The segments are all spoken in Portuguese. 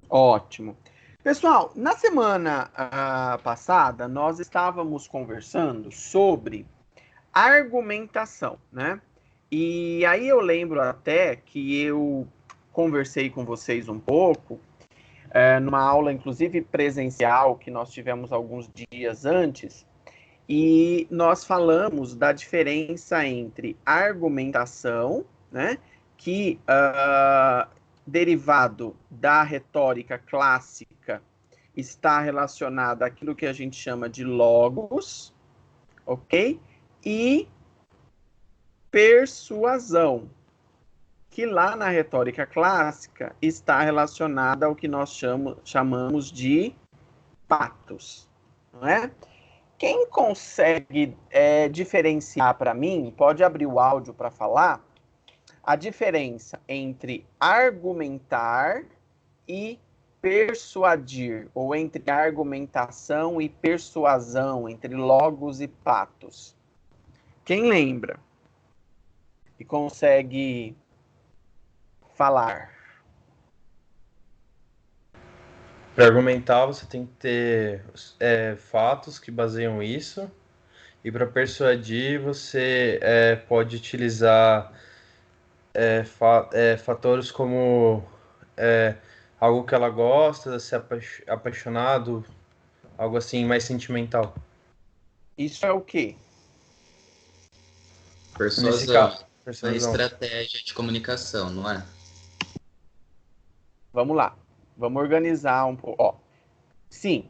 Ótimo. Pessoal, na semana passada, nós estávamos conversando sobre argumentação, né? E aí eu lembro até que eu conversei com vocês um pouco, numa aula, inclusive presencial, que nós tivemos alguns dias antes, e nós falamos da diferença entre argumentação, né, que derivado da retórica clássica está relacionada àquilo que a gente chama de logos, ok? E persuasão, que lá na retórica clássica está relacionada ao que nós chamamos de patos, não é? Quem consegue diferenciar para mim, pode abrir o áudio para falar, a diferença entre argumentar e persuadir, ou entre argumentação e persuasão, entre logos e patos. Quem lembra e consegue falar? Para argumentar, você tem que ter fatos que baseiam isso, e para persuadir, você pode utilizar fatores como algo que ela gosta, ser apaixonado, algo assim mais sentimental. Isso é o quê? Nesse Persuasão. caso, Uma persuasão. estratégia de comunicação, não é? Vamos lá. Vamos organizar um pouco. Ó, sim,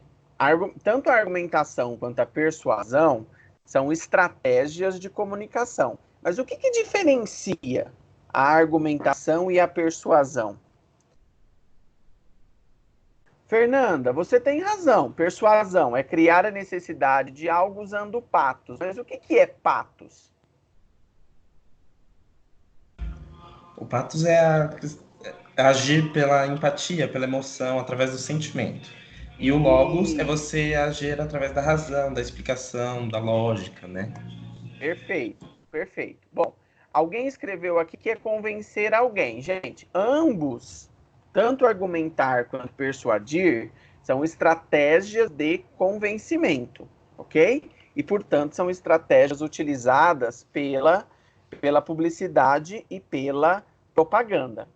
tanto a argumentação quanto a persuasão são estratégias de comunicação. Mas o que diferencia a argumentação e a persuasão? Fernanda, você tem razão. Persuasão é criar a necessidade de algo usando patos. Mas o que é patos? O patos agir pela empatia, pela emoção, através do sentimento. E o logos é você agir através da razão, da explicação, da lógica, né? Perfeito, perfeito. Bom, alguém escreveu aqui que é convencer alguém. Gente, ambos, tanto argumentar quanto persuadir, são estratégias de convencimento, ok? E, portanto, são estratégias utilizadas pela publicidade e pela propaganda.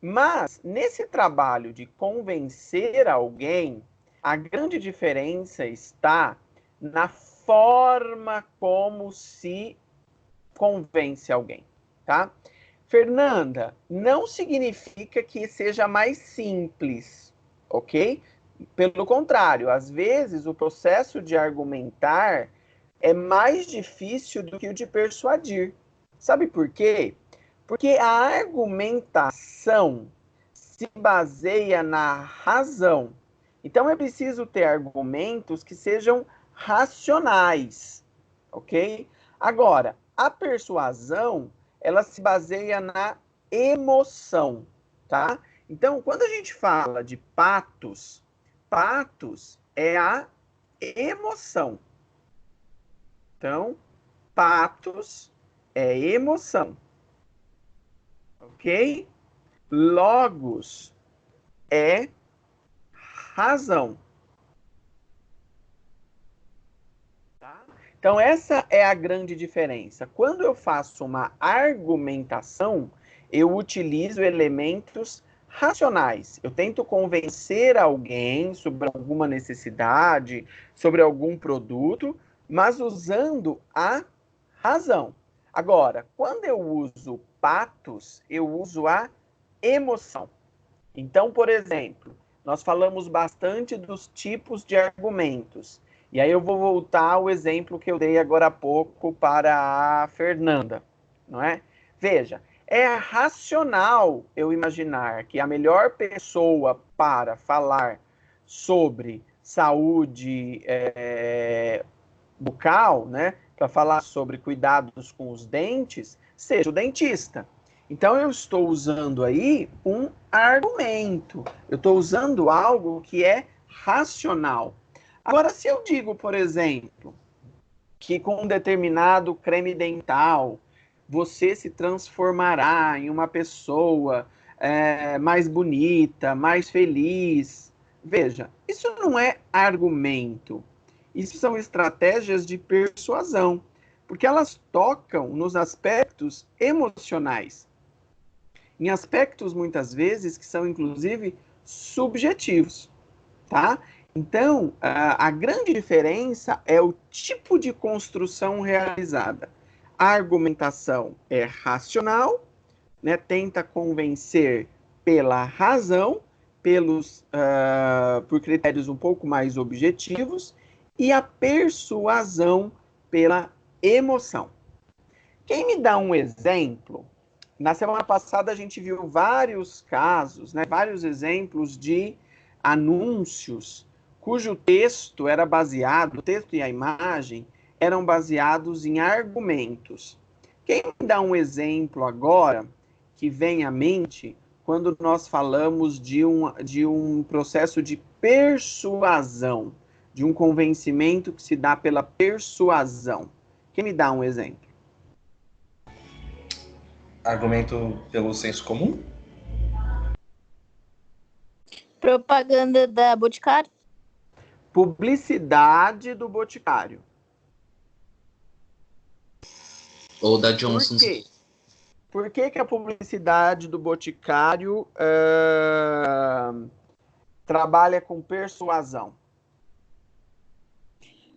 Mas, nesse trabalho de convencer alguém, a grande diferença está na forma como se convence alguém, tá? Fernanda, não significa que seja mais simples, ok? Pelo contrário, às vezes o processo de argumentar é mais difícil do que o de persuadir. Sabe por quê? Porque a argumentação se baseia na razão. Então é preciso ter argumentos que sejam racionais, ok? Agora, a persuasão, ela se baseia na emoção, tá? Então, quando a gente fala de patos, patos é a emoção. Então, patos é emoção, ok? Logos é razão. Tá? Então, essa é a grande diferença. Quando eu faço uma argumentação, eu utilizo elementos racionais. Eu tento convencer alguém sobre alguma necessidade, sobre algum produto, mas usando a razão. Agora, quando eu uso patos, eu uso a emoção. Então, por exemplo, nós falamos bastante dos tipos de argumentos. E aí eu vou voltar ao exemplo que eu dei agora há pouco para a Fernanda, não é? Veja, é racional eu imaginar que a melhor pessoa para falar sobre saúde bucal, né, para falar sobre cuidados com os dentes, seja o dentista. Então eu estou usando aí um argumento. Eu estou usando algo que é racional. Agora, se eu digo, por exemplo, que com um determinado creme dental você se transformará em uma pessoa mais bonita, mais feliz. Veja, isso não é argumento. Isso são estratégias de persuasão, porque elas tocam nos aspectos emocionais, em aspectos muitas vezes que são inclusive subjetivos, tá? Então, a grande diferença é o tipo de construção realizada. A argumentação é racional, né? Tenta convencer pela razão, por critérios um pouco mais objetivos, e a persuasão pela emoção. Quem me dá um exemplo? Na semana passada a gente viu vários casos, né, vários exemplos de anúncios cujo texto era baseado, o texto e a imagem eram baseados em argumentos. Quem me dá um exemplo agora que vem à mente quando nós falamos de um processo de persuasão, de um convencimento que se dá pela persuasão? Quem me dá um exemplo? Argumento pelo senso comum? Propaganda da Boticário? Publicidade do Boticário. Ou da Johnson. Por quê? Por que a publicidade do Boticário trabalha com persuasão?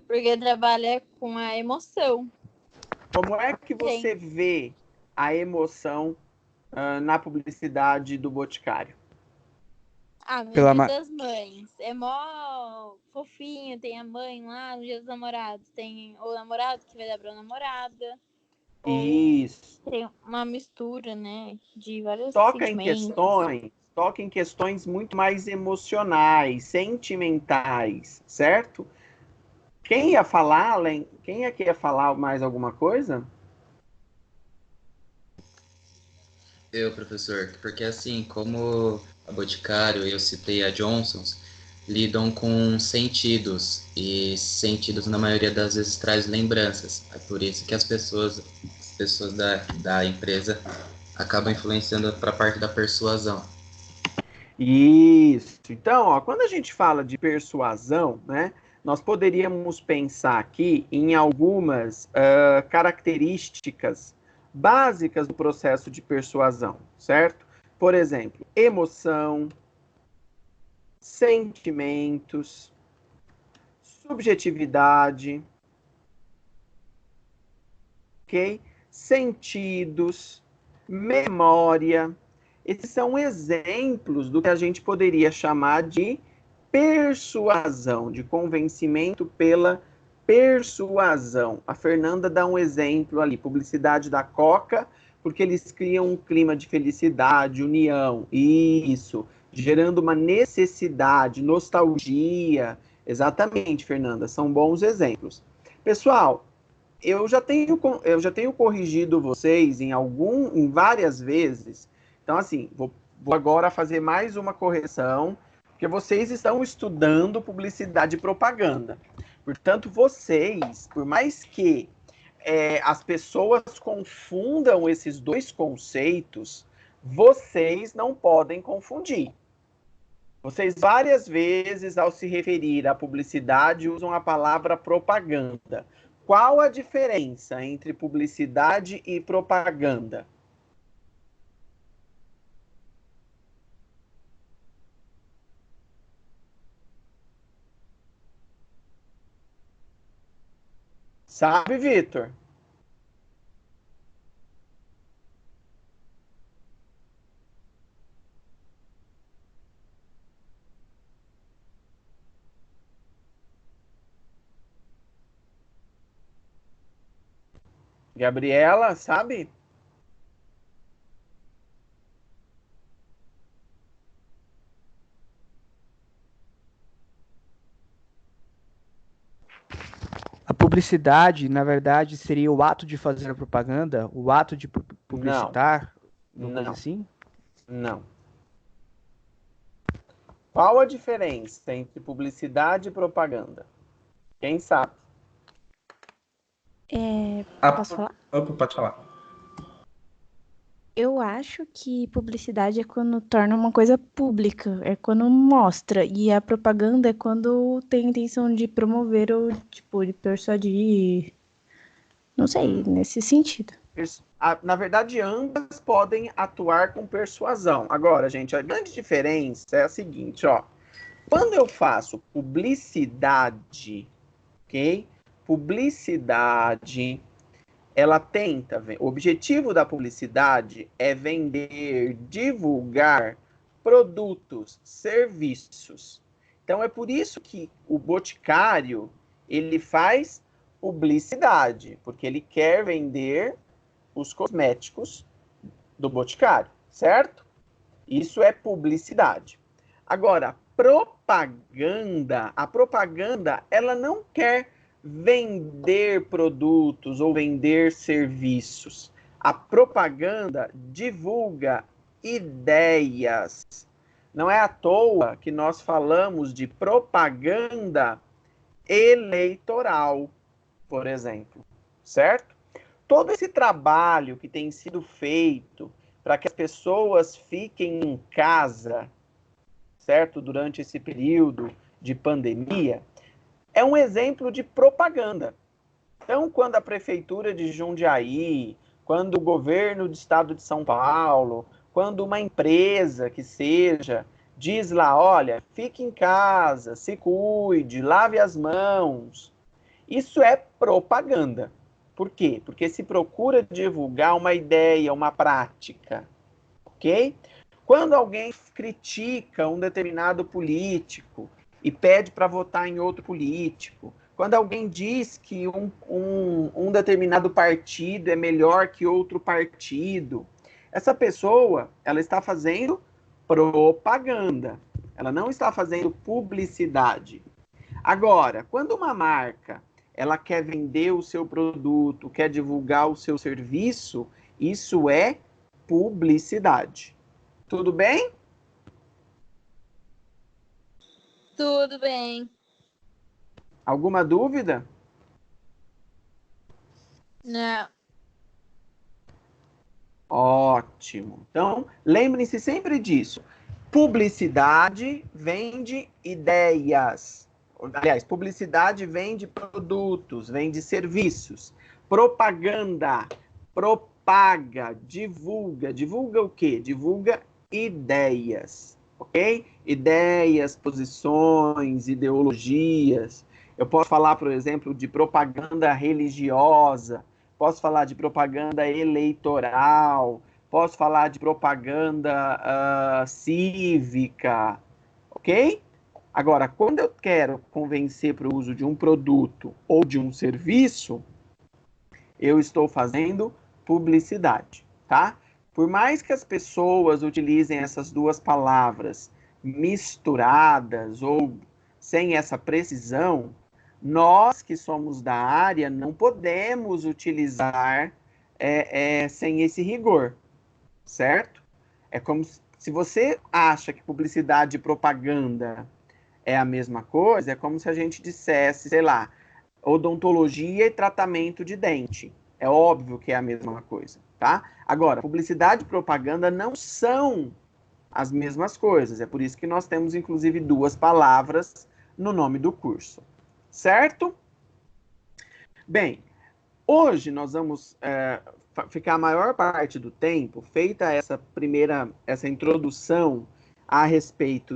Porque trabalha com a emoção. Como é que você vê a emoção na publicidade do Boticário? No Dia das Mães. É mó fofinho, tem a mãe lá no Dia dos Namorados. Tem o namorado que vai dar pra namorada. Isso. Tem uma mistura, né, de vários toca sentimentos. Toca em questões muito mais emocionais, sentimentais, certo? Quem ia falar, quem é que ia falar mais alguma coisa? Eu, professor, porque assim, como a Boticário e eu citei a Johnson's, lidam com sentidos, e sentidos na maioria das vezes traz lembranças. É por isso que as pessoas da empresa acabam influenciando para a parte da persuasão. Isso. Então, ó, quando a gente fala de persuasão, né, nós poderíamos pensar aqui em algumas características básicas do processo de persuasão, certo? Por exemplo, emoção, sentimentos, subjetividade, ok? Sentidos, memória. Esses são exemplos do que a gente poderia chamar de persuasão, de convencimento pela persuasão. A Fernanda dá um exemplo ali, publicidade da Coca, porque eles criam um clima de felicidade, união, isso, gerando uma necessidade, nostalgia. Exatamente, Fernanda, são bons exemplos. Pessoal, eu já tenho corrigido vocês em várias vezes. Então, assim, vou agora fazer mais uma correção, porque vocês estão estudando publicidade e propaganda. Portanto, vocês, por mais que as pessoas confundam esses dois conceitos, vocês não podem confundir. Vocês várias vezes, ao se referir à publicidade, usam a palavra propaganda. Qual a diferença entre publicidade e propaganda? Sabe, Vitor? Gabriela, sabe? A publicidade, na verdade, seria o ato de fazer a propaganda, o ato de publicitar, uma coisa assim? Não. Qual a diferença entre publicidade e propaganda? Quem sabe? Posso falar? Opa, pode falar. Eu acho que publicidade é quando torna uma coisa pública, é quando mostra. E a propaganda é quando tem a intenção de promover ou, tipo, de persuadir. Não sei, nesse sentido. Na verdade, ambas podem atuar com persuasão. Agora, gente, a grande diferença é a seguinte, ó. Quando eu faço publicidade, ok? Publicidade, ela tenta, o objetivo da publicidade é vender, divulgar produtos, serviços. Então, é por isso que o boticário, ele faz publicidade, porque ele quer vender os cosméticos do boticário, certo? Isso é publicidade. Agora, propaganda, a propaganda, ela não quer vender produtos ou vender serviços. A propaganda divulga ideias. Não é à toa que nós falamos de propaganda eleitoral, por exemplo, certo? Todo esse trabalho que tem sido feito para que as pessoas fiquem em casa, certo? Durante esse período de pandemia, é um exemplo de propaganda. Então, quando a prefeitura de Jundiaí, quando o governo do estado de São Paulo, quando uma empresa que seja, diz lá, olha, fique em casa, se cuide, lave as mãos, isso é propaganda. Por quê? Porque se procura divulgar uma ideia, uma prática, ok? Quando alguém critica um determinado político e pede para votar em outro político, quando alguém diz que um determinado partido é melhor que outro partido, essa pessoa, ela está fazendo propaganda. Ela não está fazendo publicidade. Agora, quando uma marca ela quer vender o seu produto, quer divulgar o seu serviço, isso é publicidade. Tudo bem? Tudo bem. Alguma dúvida? Não. Ótimo. Então, lembrem-se sempre disso. Publicidade vende ideias. Aliás, publicidade vende produtos, vende serviços. Propaganda, propaga, divulga. Divulga o quê? Divulga ideias, ok? Ideias, posições, ideologias. Eu posso falar, por exemplo, de propaganda religiosa, posso falar de propaganda eleitoral, posso falar de propaganda cívica, ok? Agora, quando eu quero convencer para o uso de um produto ou de um serviço, eu estou fazendo publicidade, tá? Por mais que as pessoas utilizem essas duas palavras misturadas ou sem essa precisão, nós que somos da área não podemos utilizar sem esse rigor, certo? É como se você acha que publicidade e propaganda é a mesma coisa, é como se a gente dissesse, sei lá, odontologia e tratamento de dente. É óbvio que é a mesma coisa, tá? Agora, publicidade e propaganda não são as mesmas coisas. É por isso que nós temos, inclusive, duas palavras no nome do curso. Certo? Bem, hoje nós vamos ficar a maior parte do tempo, feita essa introdução a respeito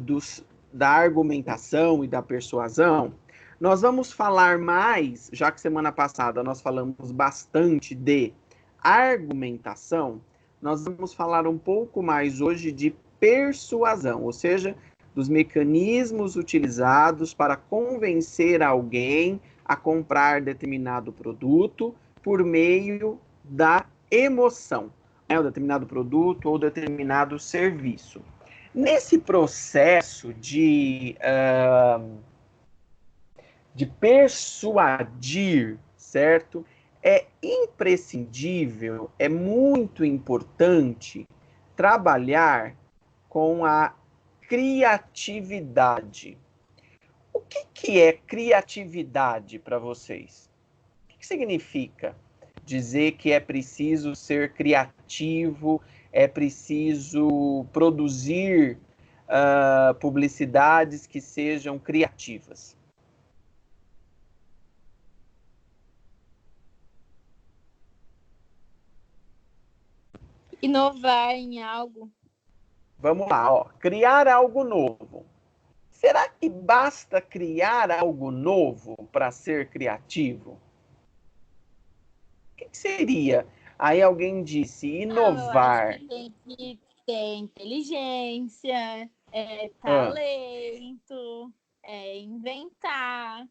da argumentação e da persuasão, nós vamos falar mais, já que semana passada nós falamos bastante de argumentação, nós vamos falar um pouco mais hoje de persuasão, ou seja, dos mecanismos utilizados para convencer alguém a comprar determinado produto por meio da emoção, né? O determinado produto ou determinado serviço. Nesse processo de persuadir, certo? É imprescindível, é muito importante trabalhar com a criatividade. O que é criatividade para vocês? O que significa dizer que é preciso ser criativo, é preciso produzir publicidades que sejam criativas. Inovar em algo. Vamos lá, ó. Criar algo novo. Será que basta criar algo novo para ser criativo? O que seria? Aí alguém disse inovar. Eu acho que tem que ter inteligência, talento, inventar.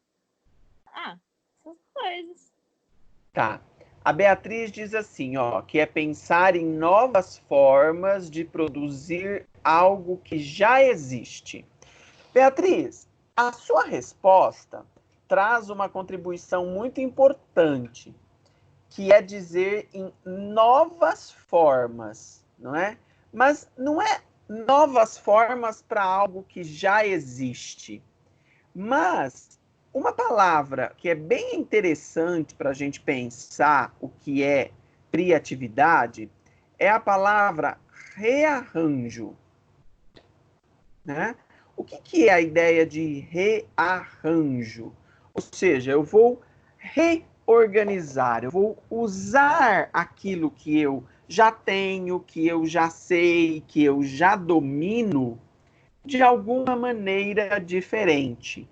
Essas coisas. Tá. A Beatriz diz assim, ó, que é pensar em novas formas de produzir algo que já existe. Beatriz, a sua resposta traz uma contribuição muito importante, que é dizer em novas formas, não é? Mas não é novas formas para algo que já existe. Mas uma palavra que é bem interessante para a gente pensar o que é criatividade é a palavra rearranjo, né? O que é a ideia de rearranjo? Ou seja, eu vou reorganizar, eu vou usar aquilo que eu já tenho, que eu já sei, que eu já domino, de alguma maneira diferente.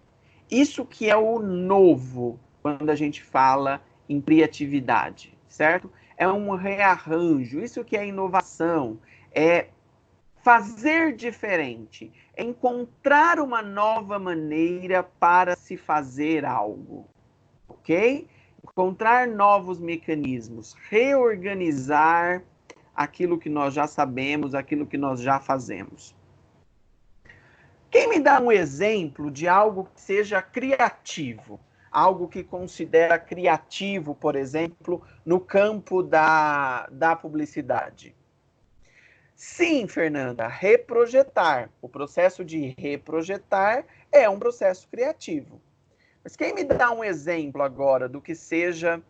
Isso que é o novo, quando a gente fala em criatividade, certo? É um rearranjo, isso que é inovação, é fazer diferente, é encontrar uma nova maneira para se fazer algo, ok? Encontrar novos mecanismos, reorganizar aquilo que nós já sabemos, aquilo que nós já fazemos. Quem me dá um exemplo de algo que seja criativo? Algo que considera criativo, por exemplo, no campo da publicidade. Sim, Fernanda, reprojetar. O processo de reprojetar é um processo criativo. Mas quem me dá um exemplo agora do que seja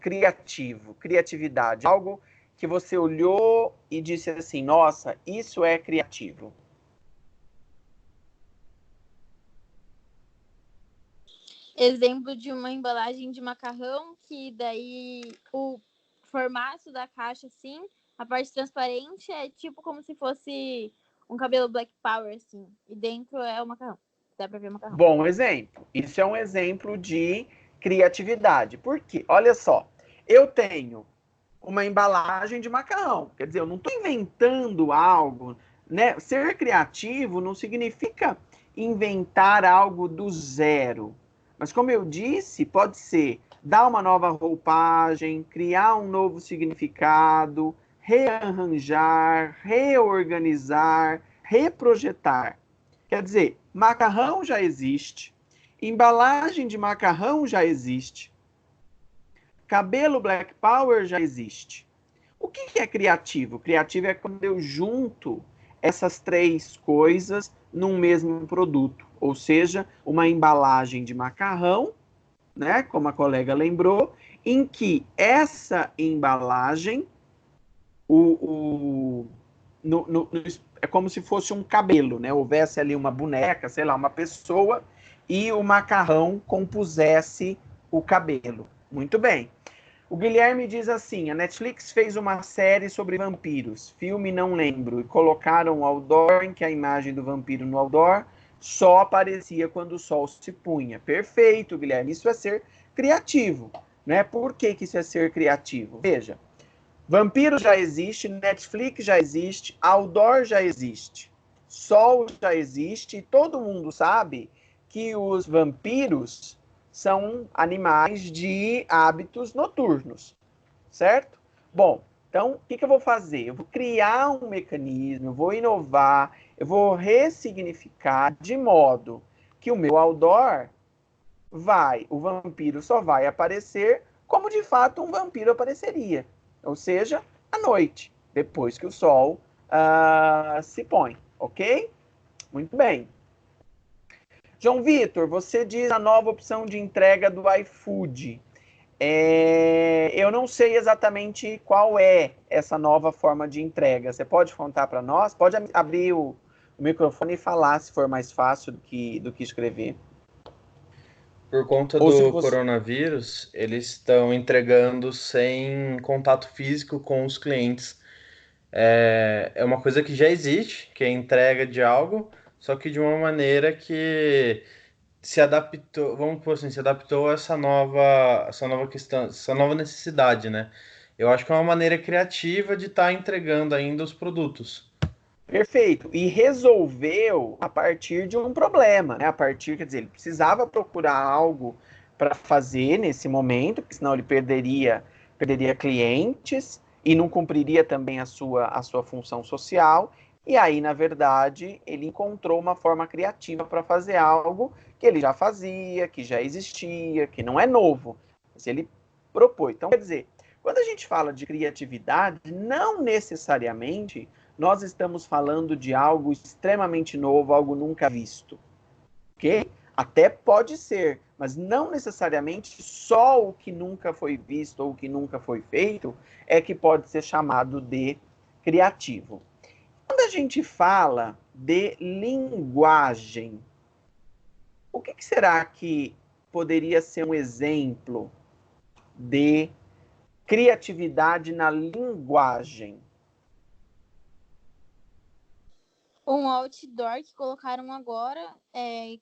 criativo, criatividade? Algo que você olhou e disse assim, nossa, isso é criativo. Exemplo de uma embalagem de macarrão, que daí o formato da caixa, assim, a parte transparente é tipo como se fosse um cabelo Black Power, assim, e dentro é o macarrão. Dá pra ver o macarrão. Bom exemplo. Isso é um exemplo de criatividade. Por quê? Olha só, eu tenho uma embalagem de macarrão. Quer dizer, eu não estou inventando algo, né? Ser criativo não significa inventar algo do zero. Mas como eu disse, pode ser dar uma nova roupagem, criar um novo significado, rearranjar, reorganizar, reprojetar. Quer dizer, macarrão já existe, embalagem de macarrão já existe, cabelo Black Power já existe. O que é criativo? Criativo é quando eu junto essas três coisas num mesmo produto. Ou seja, uma embalagem de macarrão, né, como a colega lembrou, em que essa embalagem é como se fosse um cabelo, né? Houvesse ali uma boneca, sei lá, uma pessoa, e o macarrão compusesse o cabelo. Muito bem. O Guilherme diz assim, a Netflix fez uma série sobre vampiros, filme não lembro, e colocaram um outdoor em que a imagem do vampiro no outdoor só aparecia quando o sol se punha. Perfeito, Guilherme, isso é ser criativo, né? Por que isso é ser criativo? Veja, vampiro já existe, Netflix já existe, outdoor já existe, sol já existe, e todo mundo sabe que os vampiros são animais de hábitos noturnos, certo? Bom, então, o que eu vou fazer? Eu vou criar um mecanismo, eu vou inovar, eu vou ressignificar de modo que o meu outdoor o vampiro só vai aparecer como de fato um vampiro apareceria, ou seja, à noite, depois que o sol se põe, ok? Muito bem. João Vitor, você diz a nova opção de entrega do iFood. Eu não sei exatamente qual é essa nova forma de entrega. Você pode contar para nós? Pode abrir o microfone e falar, se for mais fácil do que escrever. Por conta do coronavírus, eles estão entregando sem contato físico com os clientes. É uma coisa que já existe, que é a entrega de algo, só que de uma maneira que se adaptou, vamos por assim, se adaptou a essa nova questão, essa nova necessidade, né? Eu acho que é uma maneira criativa de estar entregando ainda os produtos. Perfeito. E resolveu a partir de um problema, né? A partir, quer dizer, ele precisava procurar algo para fazer nesse momento, porque senão ele perderia clientes e não cumpriria também a sua função social. E aí, na verdade, ele encontrou uma forma criativa para fazer algo que ele já fazia, que já existia, que não é novo, mas ele propôs. Então, quer dizer, quando a gente fala de criatividade, não necessariamente nós estamos falando de algo extremamente novo, algo nunca visto, ok? Até pode ser, mas não necessariamente só o que nunca foi visto ou o que nunca foi feito é que pode ser chamado de criativo. Quando a gente fala de linguagem, o que será que poderia ser um exemplo de criatividade na linguagem? Um outdoor que colocaram agora,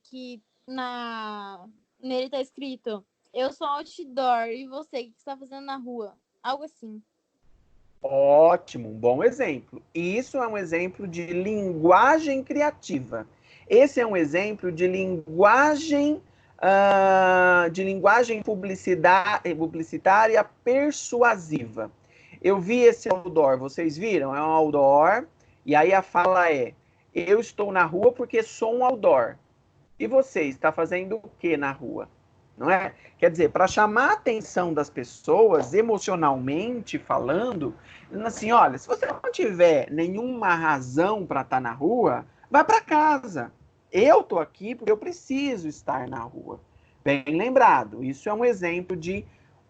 que nele tá escrito: eu sou outdoor e você, o que você tá fazendo na rua? Algo assim. Ótimo, um bom exemplo. Isso é um exemplo de linguagem criativa. Esse é um exemplo de linguagem publicitária persuasiva. Eu vi esse outdoor, vocês viram? É um outdoor, e aí a fala é: eu estou na rua porque sou um outdoor. E você está fazendo o que na rua? Não é? Quer dizer, para chamar a atenção das pessoas, emocionalmente falando, assim, olha, se você não tiver nenhuma razão para estar na rua, vai para casa. Eu estou aqui porque eu preciso estar na rua. Bem lembrado, isso é um exemplo de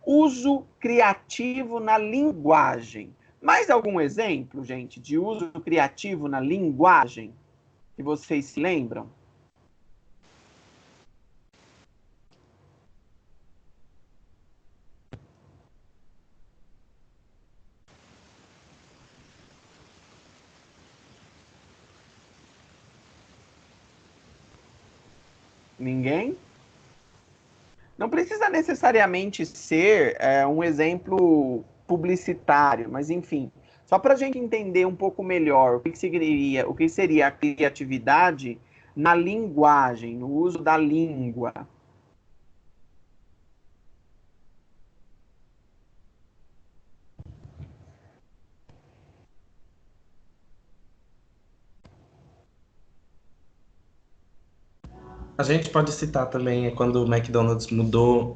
uso criativo na linguagem. Mais algum exemplo, gente, de uso criativo na linguagem que vocês se lembram? Ninguém? Não precisa necessariamente ser um exemplo publicitário, mas enfim, só para a gente entender um pouco melhor o que seria a criatividade na linguagem, no uso da língua. A gente pode citar também quando o McDonald's mudou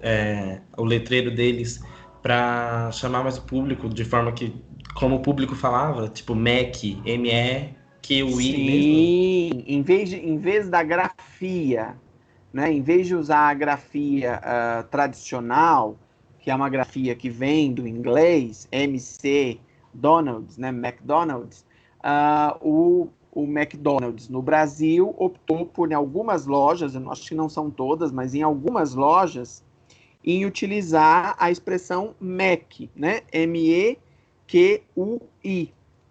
o letreiro deles para chamar mais o público de forma que, como o público falava, tipo Mac, MEQI mesmo. Sim, em vez da grafia, né, em vez de usar a grafia tradicional, que é uma grafia que vem do inglês, MC Donald's, né, McDonald's, o McDonald's no Brasil optou por, em algumas lojas, eu acho que não são todas, mas em algumas lojas, em utilizar a expressão Mac, né, MEQUI,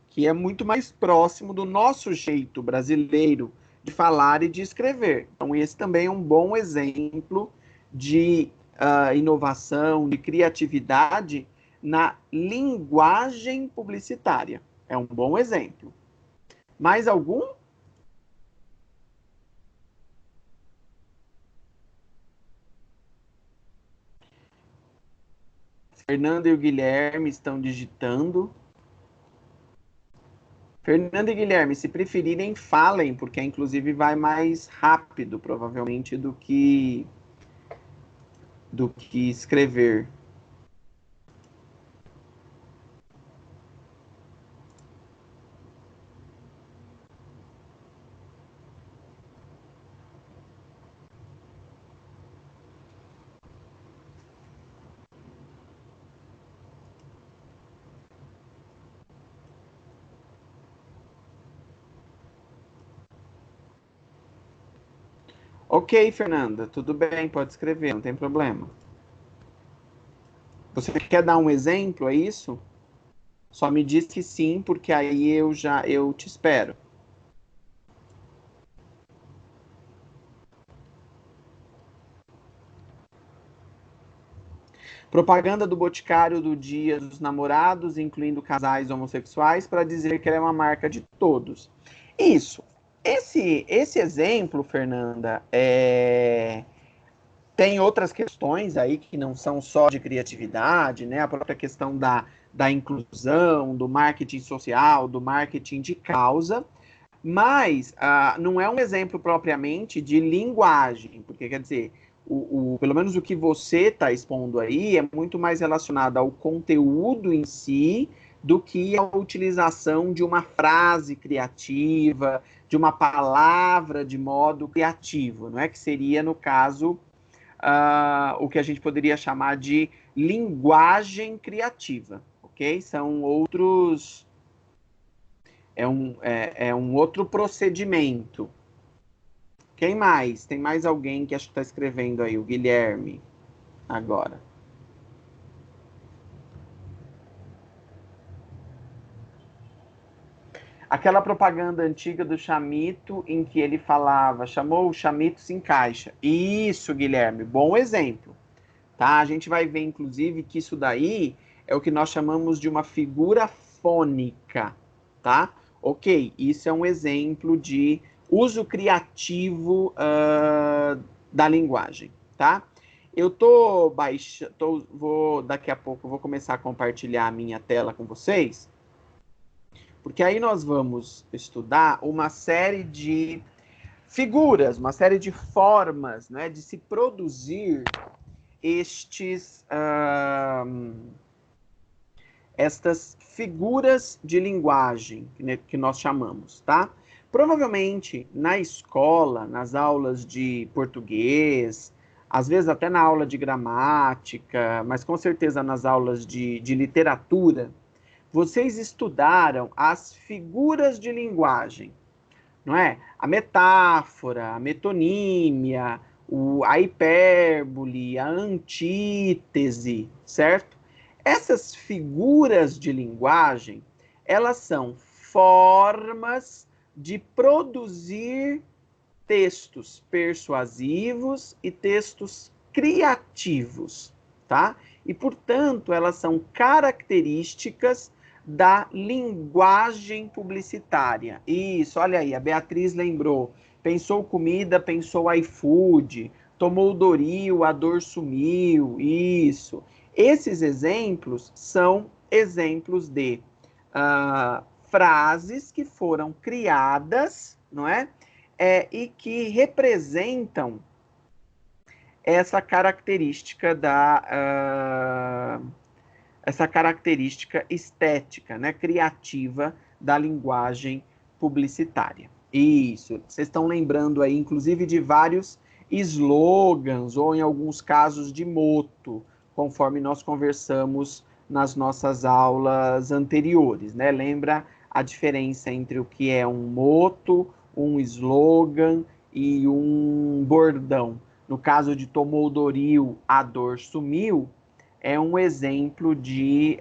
que é muito mais próximo do nosso jeito brasileiro de falar e de escrever. Então, esse também é um bom exemplo de inovação, de criatividade na linguagem publicitária. É um bom exemplo. Mais algum? Fernando e o Guilherme estão digitando. Fernando e Guilherme, se preferirem, falem, porque inclusive vai mais rápido, provavelmente, do que escrever. Ok, Fernanda, tudo bem, pode escrever, não tem problema. Você quer dar um exemplo, é isso? Só me diz que sim, porque aí eu te espero. Propaganda do Boticário do Dia dos Namorados, incluindo casais homossexuais, para dizer que ela é uma marca de todos. Isso. Esse exemplo, Fernanda, tem outras questões aí que não são só de criatividade, né? A própria questão da inclusão, do marketing social, do marketing de causa, mas não é um exemplo propriamente de linguagem, porque quer dizer, pelo menos o que você está expondo aí é muito mais relacionado ao conteúdo em si do que a utilização de uma frase criativa, de uma palavra de modo criativo, não é? Que seria, no caso, o que a gente poderia chamar de linguagem criativa, ok? São outros. É um outro procedimento. Quem mais? Tem mais alguém que acho que está escrevendo aí? O Guilherme, agora. Aquela propaganda antiga do Chamito em que ele falava, chamou o Chamito se encaixa. Isso, Guilherme, bom exemplo. Tá? A gente vai ver, inclusive, que isso daí é o que nós chamamos de uma figura fônica, tá? Ok, isso é um exemplo de uso criativo da linguagem, tá? Eu tô baixando, daqui a pouco vou começar a compartilhar a minha tela com vocês, porque aí nós vamos estudar uma série de figuras, uma série de formas, né, de se produzir estas figuras de linguagem que nós chamamos, tá? Provavelmente na escola, nas aulas de português, às vezes até na aula de gramática, mas com certeza nas aulas de literatura, vocês estudaram as figuras de linguagem, não é? A metáfora, a metonímia, a hipérbole, a antítese, certo? Essas figuras de linguagem, elas são formas de produzir textos persuasivos e textos criativos, tá? E, portanto, elas são características da linguagem publicitária. Isso, olha aí, a Beatriz lembrou. Pensou comida, pensou iFood. Tomou Doril, a dor sumiu. Isso. Esses exemplos são exemplos de frases que foram criadas, não é? E que representam essa característica essa característica estética, né, criativa da linguagem publicitária. Isso, vocês estão lembrando aí, inclusive, de vários slogans, ou em alguns casos de moto, conforme nós conversamos nas nossas aulas anteriores, né? Lembra a diferença entre o que é um moto, um slogan e um bordão. No caso de tomou Doril, a dor sumiu, é um exemplo de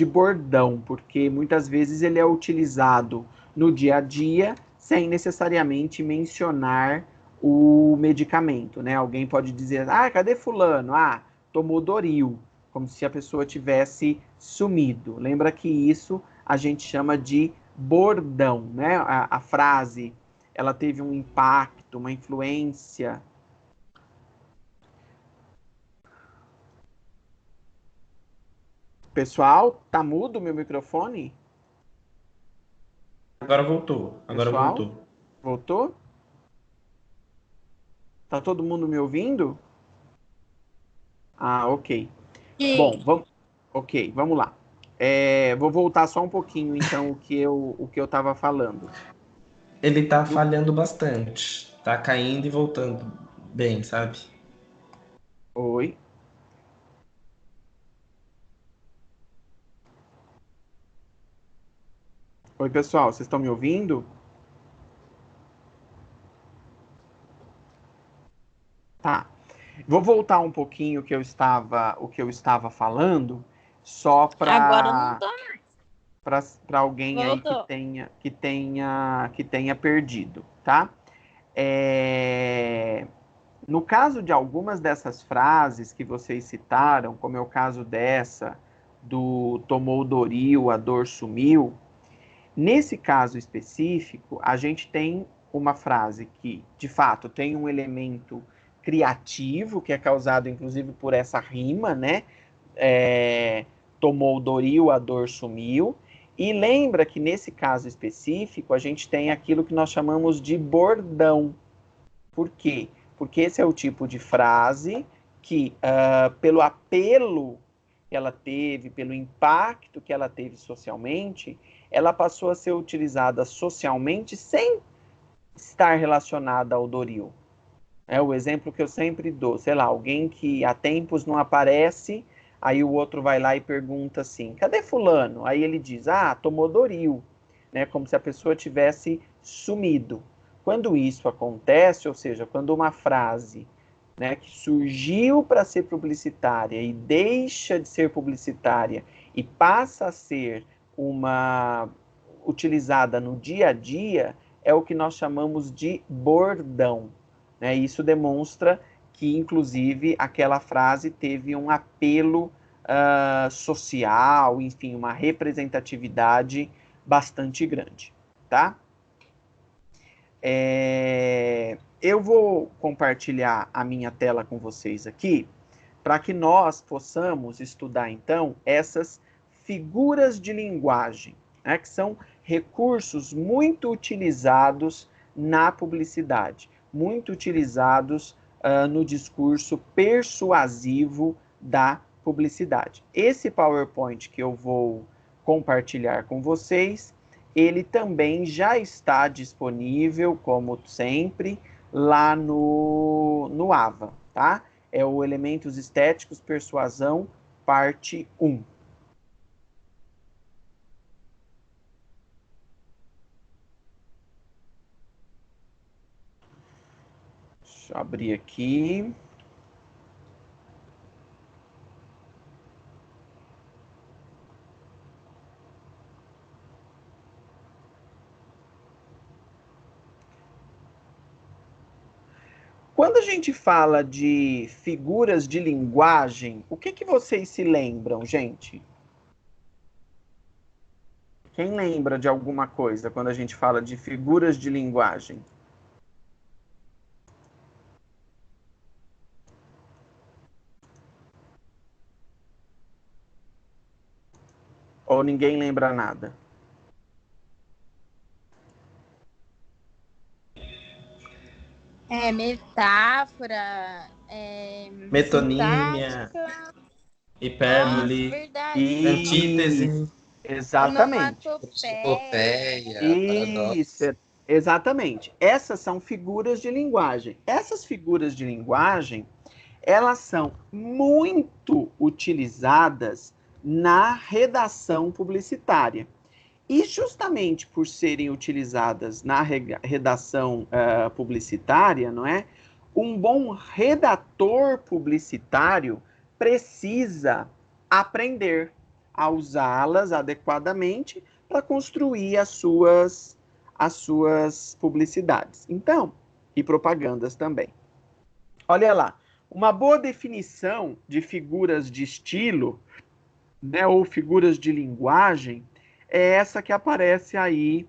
bordão, porque muitas vezes ele é utilizado no dia a dia sem necessariamente mencionar o medicamento, né? Alguém pode dizer, cadê fulano? Tomou Doril, como se a pessoa tivesse sumido. Lembra que isso a gente chama de bordão, né? A frase, ela teve um impacto, uma influência. Pessoal, tá mudo o meu microfone? Agora voltou. Pessoal, voltou? Tá todo mundo me ouvindo? Ok. Sim. Bom, vamos lá. Vou voltar só um pouquinho, então, o que eu estava falando. Ele tá falhando bastante. Tá caindo e voltando bem, sabe? Oi. Oi, pessoal, vocês estão me ouvindo? Vou voltar um pouquinho o que eu estava falando, só Agora não tô. para alguém aí que tenha perdido, tá? No caso de algumas dessas frases que vocês citaram, como é o caso dessa do tomou Doril, a dor sumiu, nesse caso específico, a gente tem uma frase que, de fato, tem um elemento criativo, que é causado, inclusive, por essa rima, né? Tomou Doril, a dor sumiu. E lembra que, nesse caso específico, a gente tem aquilo que nós chamamos de bordão. Por quê? Porque esse é o tipo de frase que, pelo apelo que ela teve, pelo impacto que ela teve socialmente, ela passou a ser utilizada socialmente sem estar relacionada ao Doril. É o exemplo que eu sempre dou. Sei lá, alguém que há tempos não aparece, aí o outro vai lá e pergunta assim, cadê fulano? Aí ele diz, tomou Doril, né? Como se a pessoa tivesse sumido. Quando isso acontece, ou seja, quando uma frase, né, que surgiu para ser publicitária e deixa de ser publicitária e passa a ser uma utilizada no dia a dia, é o que nós chamamos de bordão. Né? Isso demonstra que, inclusive, aquela frase teve um apelo social, enfim, uma representatividade bastante grande, tá? Eu vou compartilhar a minha tela com vocês aqui, para que nós possamos estudar, então, essas figuras de linguagem, né, que são recursos muito utilizados na publicidade, muito utilizados no discurso persuasivo da publicidade. Esse PowerPoint que eu vou compartilhar com vocês, ele também já está disponível, como sempre, lá no AVA, tá? É o Elementos Estéticos Persuasão, parte 1. Deixa eu abrir aqui. Quando a gente fala de figuras de linguagem, o que vocês se lembram, gente? Quem lembra de alguma coisa quando a gente fala de figuras de linguagem? Ou ninguém lembra nada? Metáfora, metonímia, hipérbole, antítese. Exatamente. Epopeia, Isso, exatamente. Essas são figuras de linguagem. Essas figuras de linguagem, elas são muito utilizadas na redação publicitária. E justamente por serem utilizadas na redação publicitária, não é? Um bom redator publicitário precisa aprender a usá-las adequadamente para construir as suas publicidades. Então, e propagandas também. Olha lá, uma boa definição de figuras de estilo, né, ou figuras de linguagem, é essa que aparece aí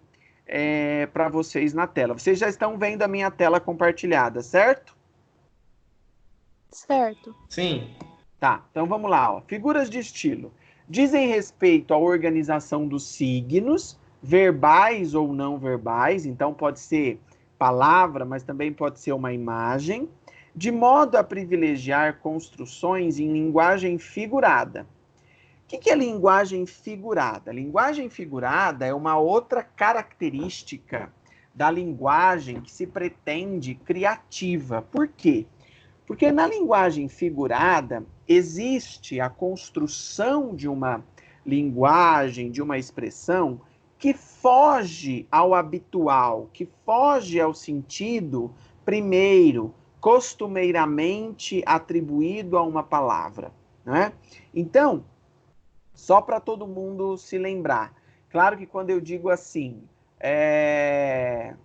para vocês na tela. Vocês já estão vendo a minha tela compartilhada, certo? Certo. Sim. Tá, então vamos lá. Ó. Figuras de estilo. Dizem respeito à organização dos signos, verbais ou não verbais, então pode ser palavra, mas também pode ser uma imagem, de modo a privilegiar construções em linguagem figurada. O que é linguagem figurada? Linguagem figurada é uma outra característica da linguagem que se pretende criativa. Por quê? Porque na linguagem figurada existe a construção de uma linguagem, de uma expressão que foge ao habitual, que foge ao sentido primeiro costumeiramente atribuído a uma palavra, né? Então, só para todo mundo se lembrar, claro que quando eu digo assim,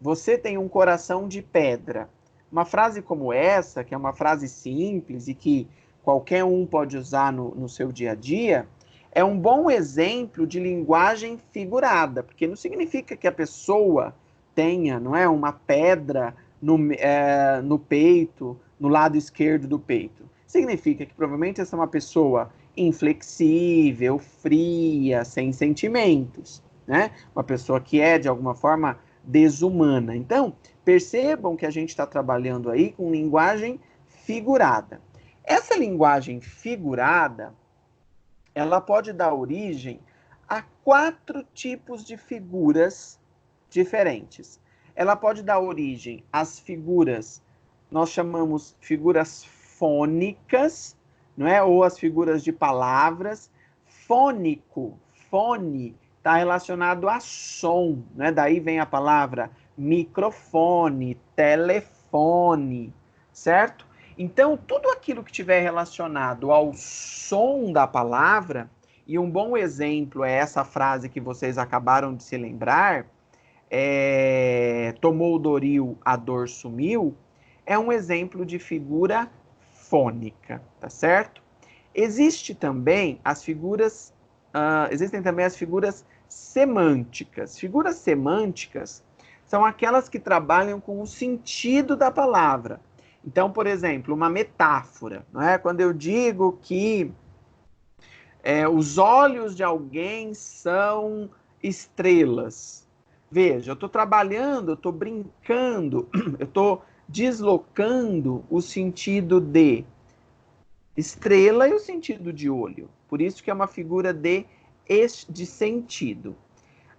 você tem um coração de pedra, uma frase como essa, que é uma frase simples e que qualquer um pode usar no seu dia a dia, é um bom exemplo de linguagem figurada, porque não significa que a pessoa tenha, não é, uma pedra no peito, no lado esquerdo do peito. Significa que provavelmente essa é uma pessoa inflexível, fria, sem sentimentos, né? Uma pessoa que é, de alguma forma, desumana. Então, percebam que a gente está trabalhando aí com linguagem figurada. Essa linguagem figurada, ela pode dar origem a 4 tipos de figuras diferentes. Ela pode dar origem às figuras, nós chamamos figuras fônicas, não é? Ou as figuras de palavras. Fônico, fone, está relacionado a som, né? Daí vem a palavra microfone, telefone, certo? Então, tudo aquilo que tiver relacionado ao som da palavra, e um bom exemplo é essa frase que vocês acabaram de se lembrar, tomou o Doril, a dor sumiu, é um exemplo de figura fônica, tá certo? Existem também as figuras semânticas. Figuras semânticas são aquelas que trabalham com o sentido da palavra. Então, por exemplo, uma metáfora, não é? Quando eu digo que os olhos de alguém são estrelas. Veja, eu estou trabalhando, eu estou brincando, eu estou deslocando o sentido de estrela e o sentido de olho. Por isso que é uma figura de sentido.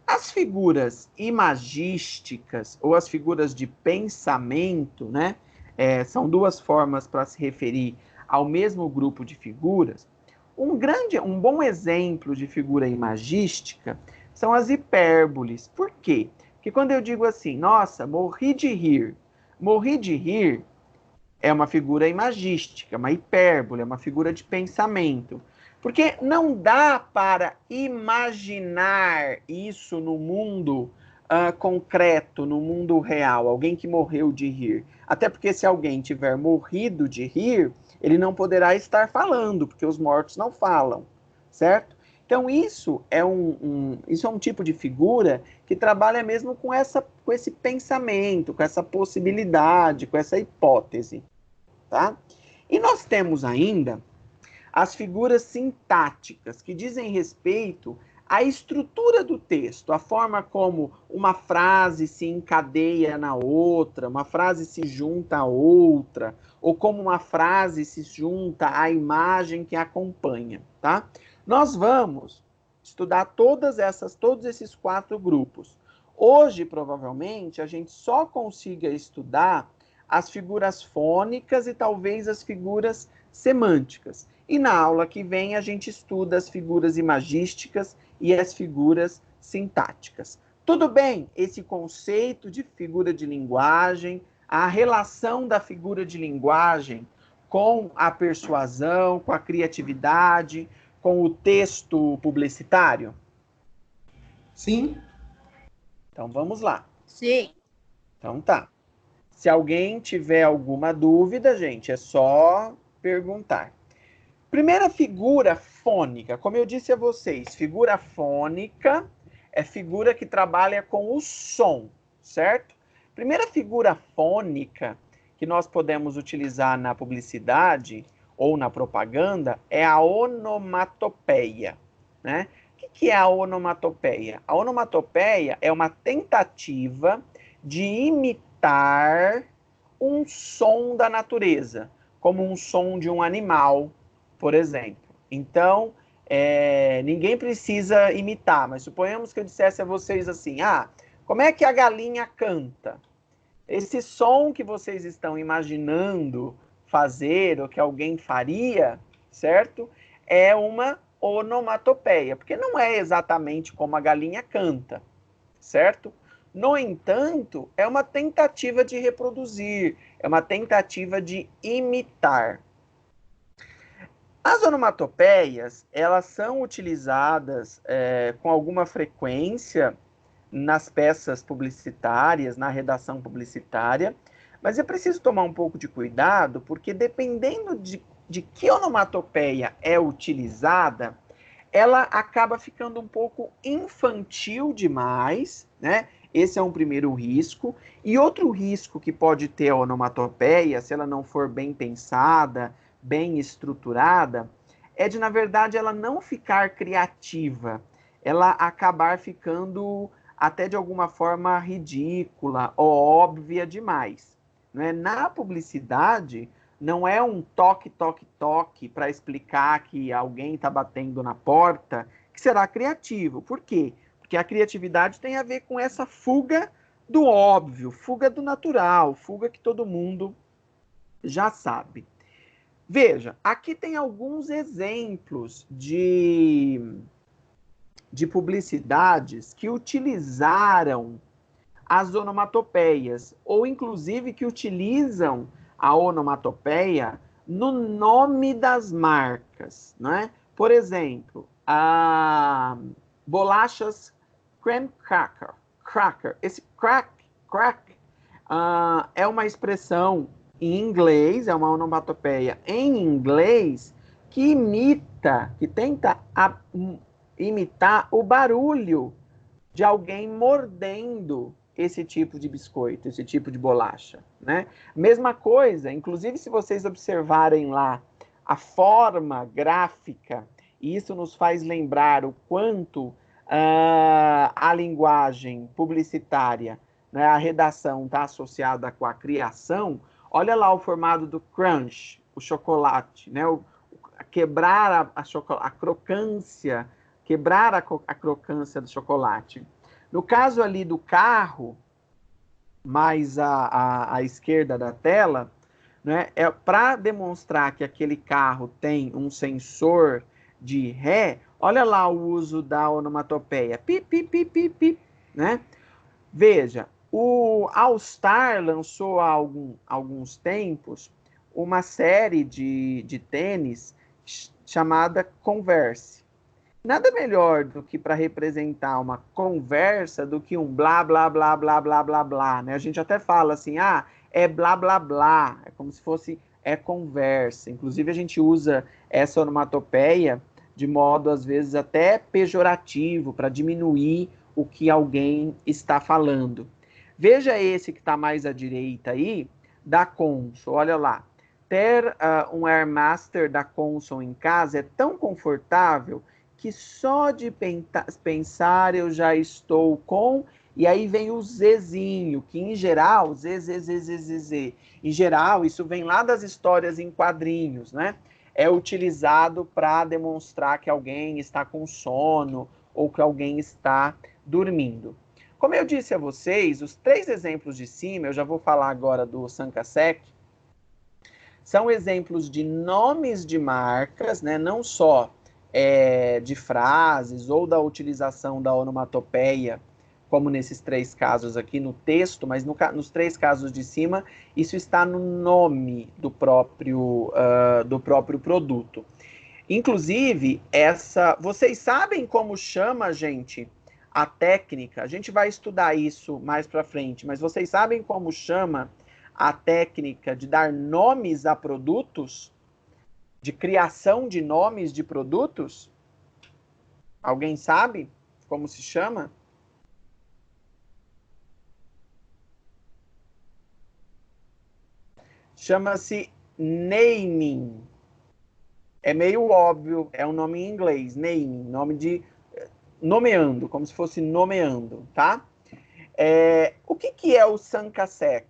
As figuras imagísticas ou as figuras de pensamento, né? São 2 formas para se referir ao mesmo grupo de figuras. Um bom exemplo de figura imagística são as hipérboles. Por quê? Porque quando eu digo assim, nossa, morri de rir é uma figura imagística, uma hipérbole, é uma figura de pensamento. Porque não dá para imaginar isso no mundo concreto, no mundo real, alguém que morreu de rir. Até porque se alguém tiver morrido de rir, ele não poderá estar falando, porque os mortos não falam, certo? Então isso é um tipo de figura que trabalha mesmo com esse pensamento, com essa possibilidade, com essa hipótese, tá? E nós temos ainda as figuras sintáticas, que dizem respeito à estrutura do texto, a forma como uma frase se encadeia na outra, uma frase se junta a outra, ou como uma frase se junta à imagem que a acompanha, tá? Nós vamos estudar todos esses 4 grupos. Hoje, provavelmente, a gente só consiga estudar as figuras fônicas e talvez as figuras semânticas. E na aula que vem a gente estuda as figuras imagísticas e as figuras sintáticas. Tudo bem? Esse conceito de figura de linguagem, a relação da figura de linguagem com a persuasão, com a criatividade, com o texto publicitário? Sim. Então vamos lá. Sim. Então tá. Se alguém tiver alguma dúvida, gente, é só perguntar. Primeira figura fônica, como eu disse a vocês, figura fônica é figura que trabalha com o som, certo? Primeira figura fônica que nós podemos utilizar na publicidade ou na propaganda é a onomatopeia, né? O que é a onomatopeia? A onomatopeia é uma tentativa de imitar um som da natureza, como um som de um animal, por exemplo. Então, ninguém precisa imitar, mas suponhamos que eu dissesse a vocês assim, como é que a galinha canta? Esse som que vocês estão imaginando fazer, ou que alguém faria, certo? É uma onomatopeia, porque não é exatamente como a galinha canta, certo? No entanto, é uma tentativa de reproduzir, é uma tentativa de imitar. As onomatopeias, elas são utilizadas com alguma frequência nas peças publicitárias, na redação publicitária, mas é preciso tomar um pouco de cuidado, porque dependendo de que onomatopeia é utilizada, ela acaba ficando um pouco infantil demais, né? Esse é um primeiro risco. E outro risco que pode ter a onomatopeia, se ela não for bem pensada, bem estruturada, é de, na verdade, ela não ficar criativa, ela acabar ficando até de alguma forma ridícula ou óbvia demais. Né? Na publicidade, não é um toque, toque, toque para explicar que alguém está batendo na porta que será criativo. Por quê? Porque a criatividade tem a ver com essa fuga do óbvio, fuga do natural, fuga que todo mundo já sabe. Veja, aqui tem alguns exemplos de publicidades que utilizaram as onomatopeias, ou inclusive que utilizam a onomatopeia no nome das marcas, né? Por exemplo, a bolachas Cream Cracker. Esse crack é uma expressão em inglês, é uma onomatopeia em inglês que imita, que tenta imitar o barulho de alguém mordendo esse tipo de biscoito, esse tipo de bolacha, né? Mesma coisa, inclusive se vocês observarem lá a forma gráfica, e isso nos faz lembrar o quanto a linguagem publicitária, né, a redação está associada com a criação. Olha lá o formato do crunch, o chocolate, né? Quebrar a crocância, quebrar a crocância do chocolate. No caso ali do carro, mais à esquerda da tela, né, é para demonstrar que aquele carro tem um sensor de ré. Olha lá o uso da onomatopeia. Pip, pip, pip, pip, pip, né? Veja, o All Star lançou há alguns tempos uma série de tênis chamada Converse. Nada melhor do que para representar uma conversa do que um blá, blá, blá, blá, blá, blá, blá, né? A gente até fala assim, é blá, blá, blá, é como se fosse conversa. Inclusive, a gente usa essa onomatopeia de modo, às vezes, até pejorativo, para diminuir o que alguém está falando. Veja esse que está mais à direita aí, da Consul, olha lá. Ter um Airmaster da Consul em casa é tão confortável que só de pensar eu já estou com, e aí vem o Zzinho, que em geral, Z, em geral, isso vem lá das histórias em quadrinhos, né? É utilizado para demonstrar que alguém está com sono ou que alguém está dormindo. Como eu disse a vocês, os 3 exemplos de cima, eu já vou falar agora do Sankasek, são exemplos de nomes de marcas, né? Não só de frases ou da utilização da onomatopeia, como nesses 3 casos aqui no texto, mas nos 3 casos de cima, isso está no nome do próprio produto. Inclusive, vocês sabem como chama, gente, a técnica? A gente vai estudar isso mais para frente, mas vocês sabem como chama a técnica de dar nomes a produtos? De criação de nomes de produtos? Alguém sabe como se chama? Chama-se naming. É meio óbvio, é um nome em inglês, naming, nome de nomeando, como se fosse nomeando, tá? O que é o Sankasek?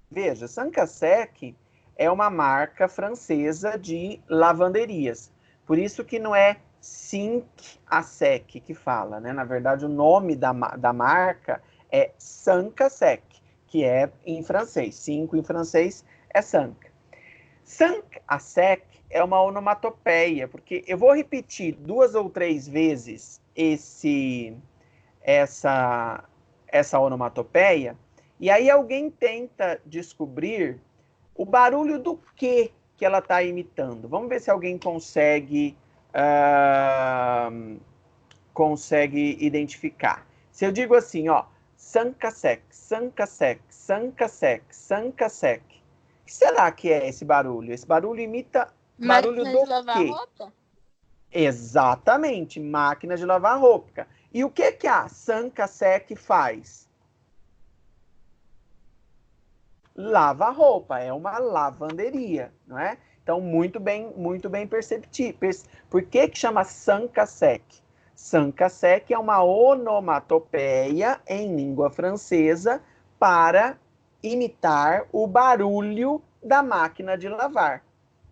Veja, Sankasek é uma marca francesa de lavanderias. Por isso que não é Sankasek que fala, né? Na verdade, o nome da marca é Sankasek, que é em francês. 5 em francês é Sank. Sankasek é uma onomatopeia, porque eu vou repetir 2 ou 3 vezes essa onomatopeia, e aí alguém tenta descobrir o barulho do que ela está imitando. Vamos ver se alguém consegue identificar. Se eu digo assim, ó, sankasek, sankasek, sankasek, sankasek, o que será que é esse barulho? Esse barulho imita barulho do quê? Roupa? Exatamente, máquina de lavar roupa. E o que a sankasek faz? Lava roupa, é uma lavanderia, não é? Então, muito bem perceptível. Por que chama sankasek? Sankasek é uma onomatopeia em língua francesa para imitar o barulho da máquina de lavar,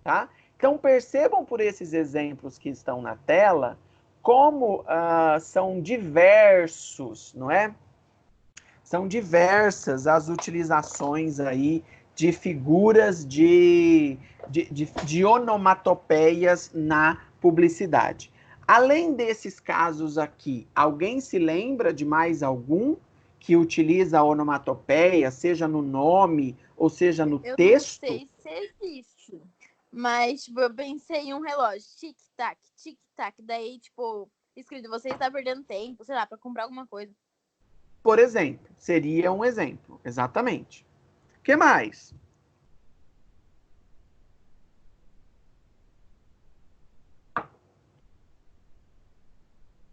tá? Então, percebam por esses exemplos que estão na tela como são diversos, não é? São diversas as utilizações aí de figuras de onomatopeias na publicidade. Além desses casos aqui, alguém se lembra de mais algum que utiliza a onomatopeia, seja no nome ou seja no texto? Eu não sei se existe, mas tipo, eu pensei em um relógio, tic-tac, tic-tac, daí, tipo, escrito, você está perdendo tempo, sei lá, para comprar alguma coisa. Por exemplo, seria um exemplo, exatamente. O que mais?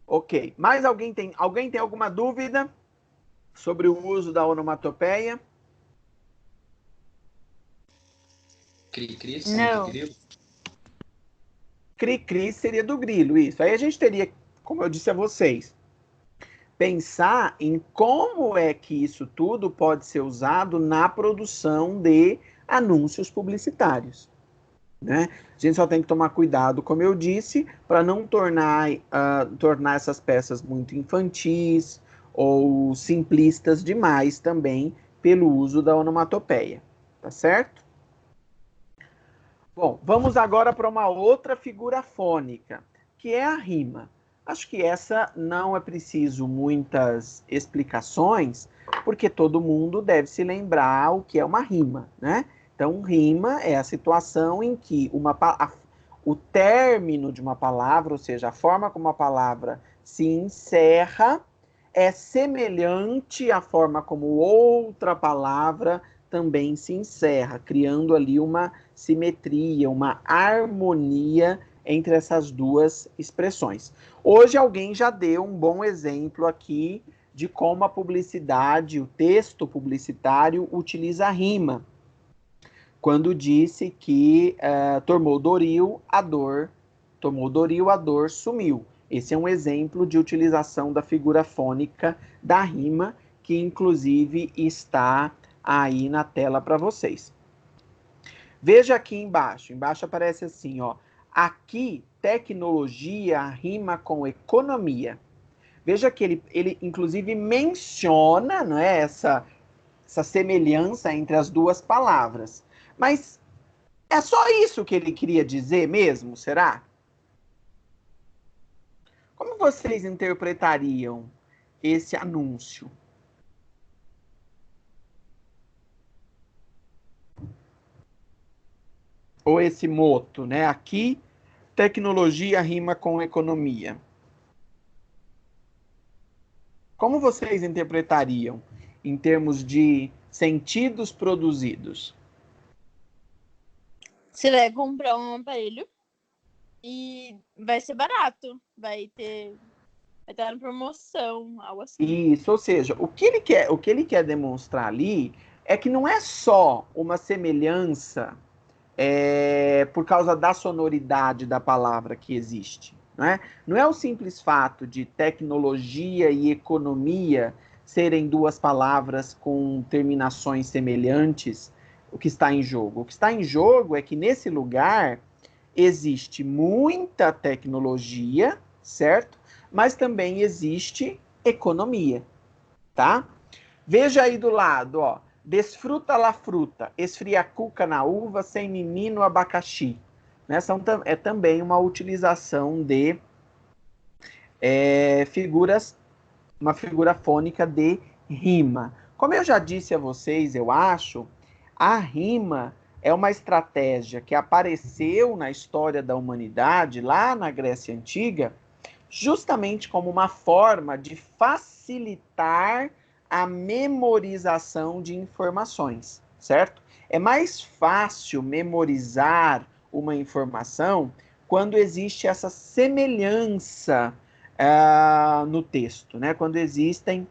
Ok. Mais alguém tem alguma dúvida sobre o uso da onomatopeia? Cri-cri, não. Cri-cri seria do grilo, isso. Aí a gente teria, como eu disse a vocês, pensar em como é que isso tudo pode ser usado na produção de anúncios publicitários, né? A gente só tem que tomar cuidado, como eu disse, para não tornar essas peças muito infantis ou simplistas demais também pelo uso da onomatopeia, tá certo? Bom, vamos agora para uma outra figura fônica, que é a rima. Acho que essa não é preciso muitas explicações, porque todo mundo deve se lembrar o que é uma rima, né? Então, rima é a situação em que o término de uma palavra, ou seja, a forma como a palavra se encerra, é semelhante à forma como outra palavra também se encerra, criando ali uma simetria, uma harmonia entre essas duas expressões. Hoje alguém já deu um bom exemplo aqui de como a publicidade, o texto publicitário utiliza a rima, quando disse que tomou Doril, a dor sumiu. Esse é um exemplo de utilização da figura fônica da rima, que inclusive está aí na tela para vocês. Veja aqui embaixo. Embaixo aparece assim, ó. Aqui, tecnologia rima com economia. Veja que ele inclusive menciona, não é, essa semelhança entre as duas palavras. Mas é só isso que ele queria dizer mesmo, será? Como vocês interpretariam esse anúncio? Ou esse moto, né? Aqui, tecnologia rima com economia. Como vocês interpretariam em termos de sentidos produzidos? Você vai comprar um aparelho e vai ser barato, vai estar na promoção, algo assim. Isso, ou seja, o que ele quer demonstrar ali é que não é só uma semelhança por causa da sonoridade da palavra que existe, né? Não é o simples fato de tecnologia e economia serem duas palavras com terminações semelhantes o que está em jogo. O que está em jogo é que nesse lugar existe muita tecnologia, certo? Mas também existe economia, tá? Veja aí do lado, ó. Desfruta la fruta, esfria a cuca na uva, sem menino abacaxi. Né? É também uma utilização de figuras, uma figura fônica de rima? Como eu já disse a vocês, eu acho, a rima é uma estratégia que apareceu na história da humanidade, lá na Grécia Antiga, justamente como uma forma de facilitar a memorização de informações, certo? É mais fácil memorizar uma informação quando existe essa semelhança no texto, né? Quando existem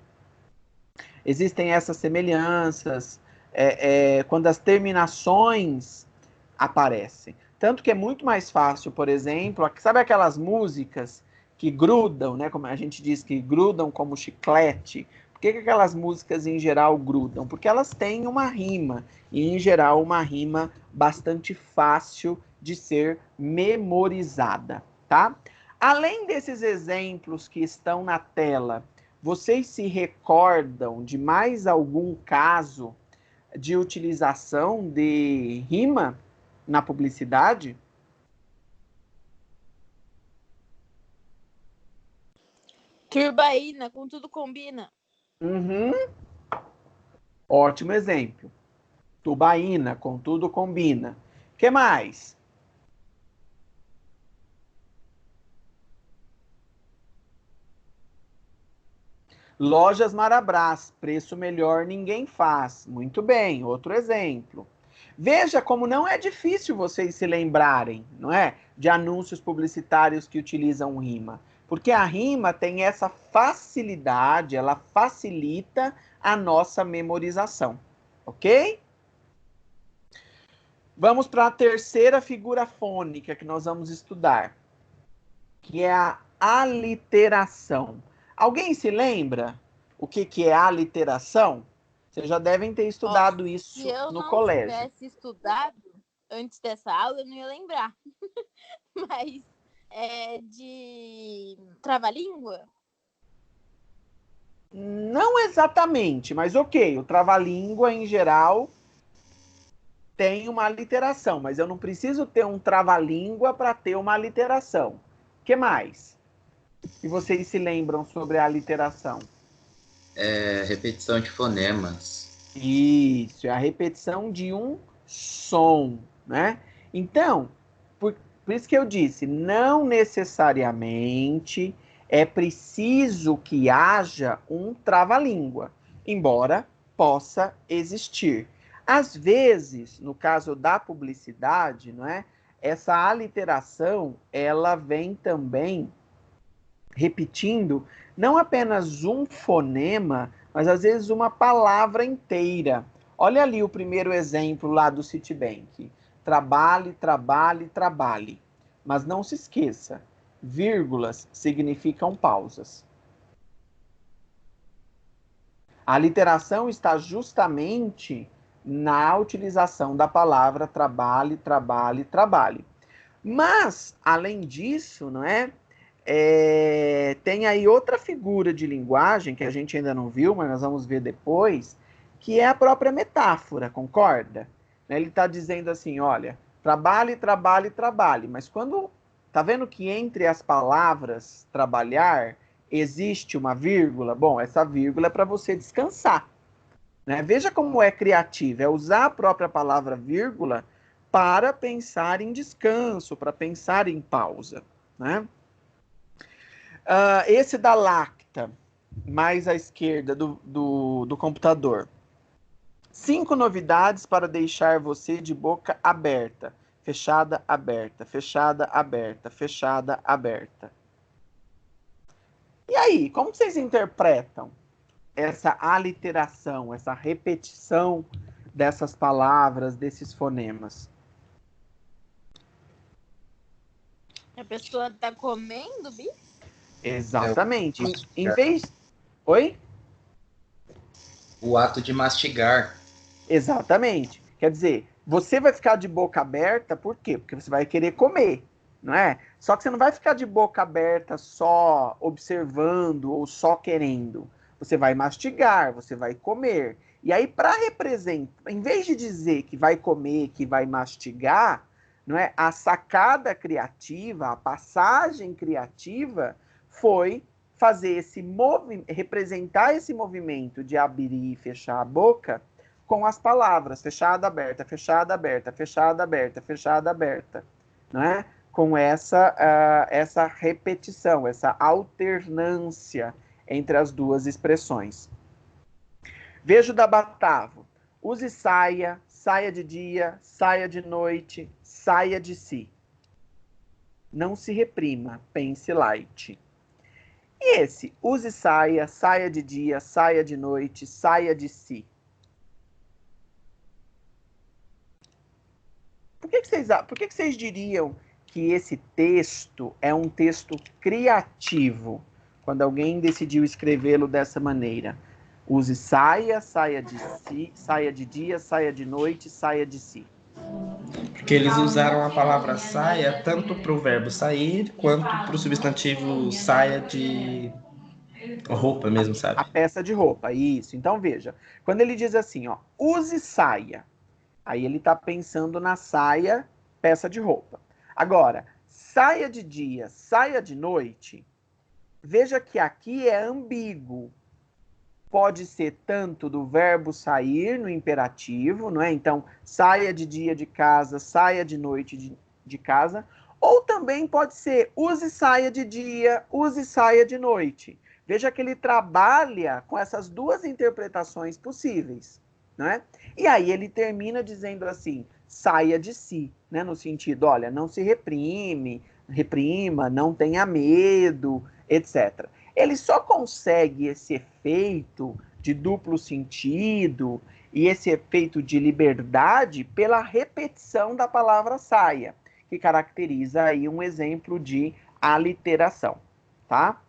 essas semelhanças, quando as terminações aparecem. Tanto que é muito mais fácil, por exemplo, sabe aquelas músicas que grudam, né? Como a gente diz, que grudam como chiclete. Por que aquelas músicas em geral grudam? Porque elas têm uma rima, e em geral uma rima bastante fácil de ser memorizada, tá? Além desses exemplos que estão na tela, vocês se recordam de mais algum caso de utilização de rima na publicidade? Turbaína, com tudo combina. Uhum. Ótimo exemplo. Tubaína, com tudo combina. O que mais? Lojas Marabras, preço melhor ninguém faz. Muito bem, outro exemplo. Veja como não é difícil vocês se lembrarem, não é? De anúncios publicitários que utilizam rima. Porque a rima tem essa facilidade, ela facilita a nossa memorização. Ok? Vamos para a terceira figura fônica que nós vamos estudar, que é a aliteração. Alguém se lembra o que é aliteração? Vocês já devem ter estudado isso no colégio. Se eu não tivesse estudado antes dessa aula, eu não ia lembrar. Mas é de trava-língua? Não exatamente, mas ok. O trava-língua, em geral, tem uma aliteração, mas eu não preciso ter um trava-língua para ter uma aliteração. O que mais? E vocês se lembram sobre a aliteração? Repetição de fonemas. Isso, é a repetição de um som, né? Então, por isso que eu disse, não necessariamente é preciso que haja um trava-língua, embora possa existir. Às vezes, no caso da publicidade, não é? Essa aliteração, ela vem também repetindo não apenas um fonema, mas às vezes uma palavra inteira. Olha ali o primeiro exemplo lá do Citibank. Trabalhe, trabalhe, trabalhe. Mas não se esqueça, vírgulas significam pausas. A aliteração está justamente na utilização da palavra trabalhe, trabalhe, trabalhe. Mas, além disso, não é? Tem aí outra figura de linguagem que a gente ainda não viu, mas nós vamos ver depois, que é a própria metáfora, concorda? Ele está dizendo assim, olha, trabalhe, trabalhe, trabalhe, mas quando, tá vendo que entre as palavras trabalhar existe uma vírgula? Bom, essa vírgula é para você descansar, né? Veja como é criativo, é usar a própria palavra vírgula para pensar em descanso, para pensar em pausa, né? Esse da Lacta, mais à esquerda do computador. 5 novidades para deixar você de boca aberta. Fechada, aberta, fechada, aberta, fechada, aberta. E aí, como vocês interpretam essa aliteração, essa repetição dessas palavras, desses fonemas? A pessoa tá comendo, bicho? Exatamente. Em vez... Oi? O ato de mastigar. Exatamente. Quer dizer, você vai ficar de boca aberta, por quê? Porque você vai querer comer, não é? Só que você não vai ficar de boca aberta só observando ou só querendo. Você vai mastigar, você vai comer. E aí, para representar, em vez de dizer que vai comer, que vai mastigar, não é? A sacada criativa, a passagem criativa foi fazer representar esse movimento de abrir e fechar a boca com as palavras fechada, aberta, fechada, aberta, fechada, aberta, fechada, aberta, não é? Com essa repetição, essa alternância entre as duas expressões. Veja o da Batavo. Use saia, saia de dia, saia de noite, saia de si. Não se reprima, pense light. E esse, use saia, saia de dia, saia de noite, saia de si. Por que vocês diriam que esse texto é um texto criativo, quando alguém decidiu escrevê-lo dessa maneira? Use saia, saia de si, saia de dia, saia de noite, saia de si. Porque eles usaram a palavra saia tanto para o verbo sair, quanto para o substantivo saia de roupa mesmo, sabe? A peça de roupa, isso. Então, veja, quando ele diz assim, ó, use saia, aí ele está pensando na saia, peça de roupa. Agora, saia de dia, saia de noite, veja que aqui é ambíguo. Pode ser tanto do verbo sair no imperativo, não é? Então, saia de dia de casa, saia de noite de casa. Ou também pode ser use saia de dia, use saia de noite. Veja que ele trabalha com essas duas interpretações possíveis, não é? E aí ele termina dizendo assim, saia de si, né? No sentido, olha, não se reprima, não tenha medo, etc. Ele só consegue esse efeito de duplo sentido e esse efeito de liberdade pela repetição da palavra saia, que caracteriza aí um exemplo de aliteração, tá?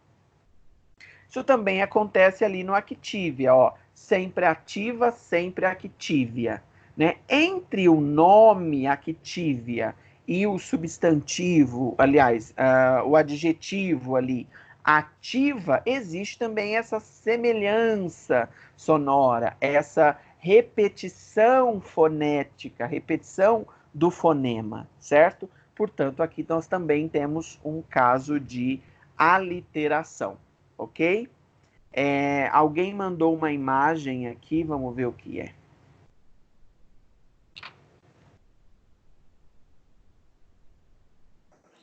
Isso também acontece ali no Activia, ó, sempre ativa, sempre Activia, né? Entre o nome Activia e o substantivo, aliás, o adjetivo ali, ativa, existe também essa semelhança sonora, essa repetição fonética, repetição do fonema, certo? Portanto, aqui nós também temos um caso de aliteração, ok? Alguém mandou uma imagem aqui, vamos ver o que é.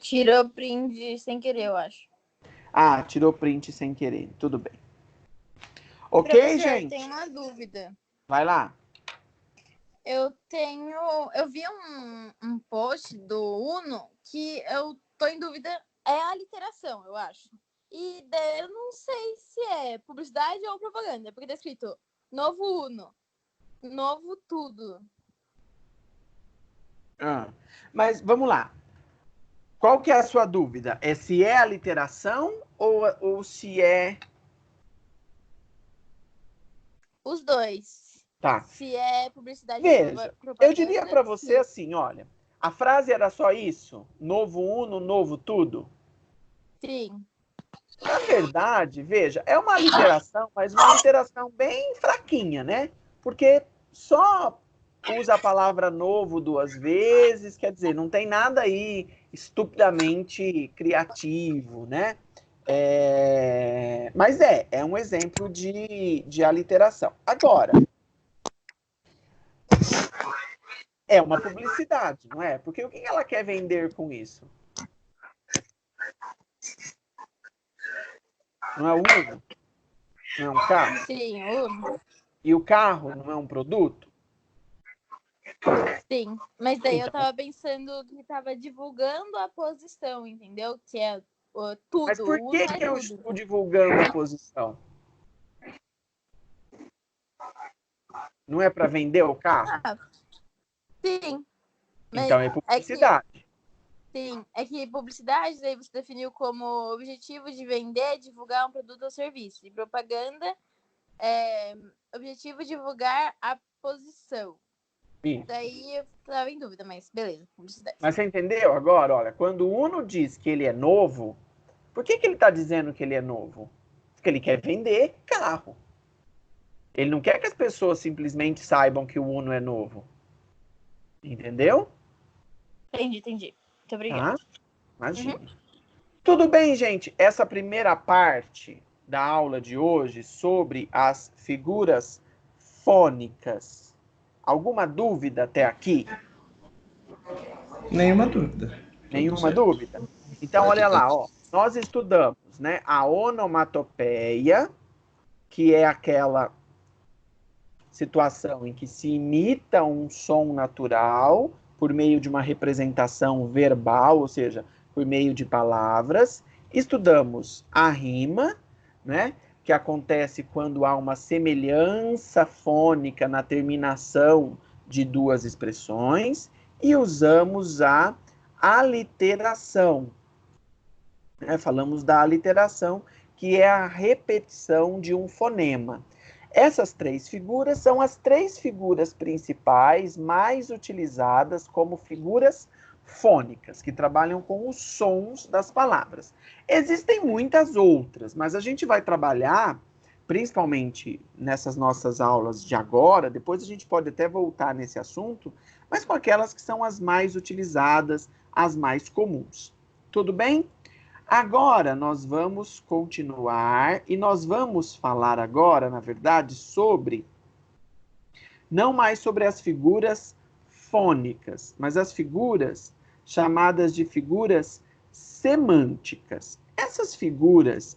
Tirou print sem querer, eu acho. Ah, tirou print sem querer. Tudo bem. Ok, Professor, gente? Tem uma dúvida. Vai lá. Eu vi um post do Uno que eu tô em dúvida, é a aliteração, eu acho. E daí eu não sei se é publicidade ou propaganda, porque tá escrito novo Uno, novo tudo. Mas vamos lá. Qual que é a sua dúvida? É se é aliteração ou se é... Os dois. Tá. Se é publicidade Veja, ou propaganda. eu diria para você assim, olha, a frase era só isso? Novo Uno, novo tudo? Sim. Na verdade, veja, é uma aliteração, mas uma aliteração bem fraquinha, né? Porque só usa a palavra novo duas vezes, quer dizer, não tem nada aí estupidamente criativo, né? Mas é um exemplo de aliteração. Agora, é uma publicidade, não é? Porque o que ela quer vender com isso? Não é o Uno? Não é um carro? Sim, Uno. E o carro não é um produto? Sim, mas daí então, eu tava pensando que tava divulgando a posição, entendeu? Que é tudo. Mas por que, Uno que eu tudo. estou divulgando a posição? Não é para vender o carro? Sim. Então é publicidade. Sim, é que publicidade daí você definiu como objetivo de vender, divulgar um produto ou serviço. E propaganda é objetivo de divulgar a posição. Isso. Daí eu tava em dúvida, mas beleza, publicidade. Mas você entendeu agora? Olha, quando o Uno diz que ele é novo, por que ele está dizendo que ele é novo? Porque ele quer vender carro. Ele não quer que as pessoas simplesmente saibam que o Uno é novo. Entendeu? Entendi. Muito obrigada. Tá? Imagina. Tudo bem, gente? Essa primeira parte da aula de hoje sobre as figuras fônicas. Alguma dúvida até aqui? Nenhuma dúvida. Nenhuma dúvida? Então, olha lá, ó. Nós estudamos, né, a onomatopeia, que é aquela situação em que se imita um som natural por meio de uma representação verbal, ou seja, por meio de palavras. Estudamos a rima, né, que acontece quando há uma semelhança fônica na terminação de duas expressões, e usamos a aliteração. Falamos da aliteração, que é a repetição de um fonema. Essas três figuras são as três figuras principais mais utilizadas como figuras fônicas, que trabalham com os sons das palavras. Existem muitas outras, mas a gente vai trabalhar, principalmente nessas nossas aulas de agora, depois a gente pode até voltar nesse assunto, mas com aquelas que são as mais utilizadas, as mais comuns. Tudo bem? Agora nós vamos continuar e nós vamos falar agora, na verdade, não mais sobre as figuras fônicas, mas as figuras chamadas de figuras semânticas. Essas figuras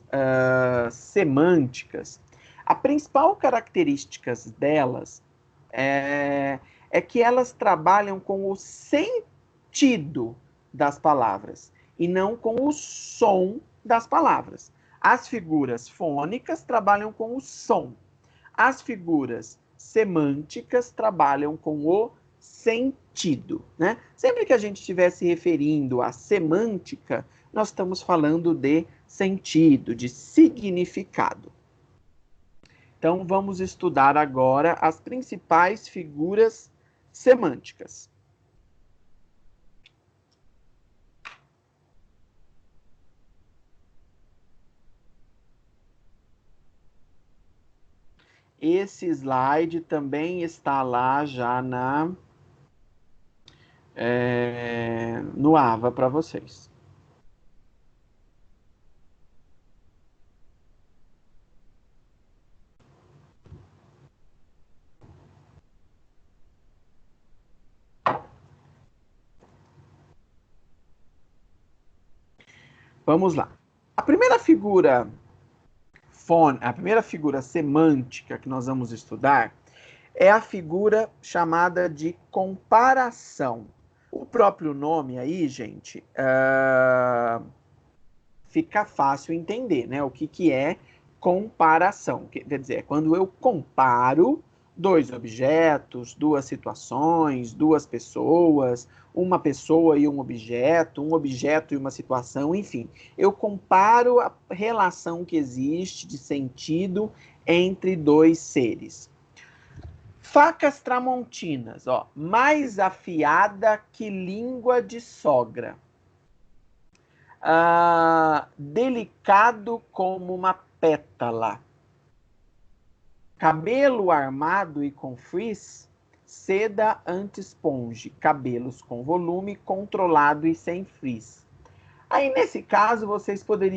semânticas, a principal característica delas é que elas trabalham com o sentido das palavras e não com o som das palavras. As figuras fônicas trabalham com o som. As figuras semânticas trabalham com o sentido, né? Sempre que a gente estiver se referindo à semântica, nós estamos falando de sentido, de significado. Então, vamos estudar agora as principais figuras semânticas. Esse slide também está lá já no AVA para vocês. Vamos lá. A primeira figura semântica que nós vamos estudar é a figura chamada de comparação. O próprio nome aí, gente, fica fácil entender, né? O que é comparação. Quer dizer, é quando eu comparo dois objetos, duas situações, duas pessoas, uma pessoa e um objeto e uma situação, enfim. Eu comparo a relação que existe de sentido entre dois seres. Facas tramontinas, ó, mais afiada que língua de sogra. Delicado como uma pétala. Cabelo armado e com frizz, seda anti-esponge. Cabelos com volume, controlado e sem frizz. Aí, nesse caso, vocês poderiam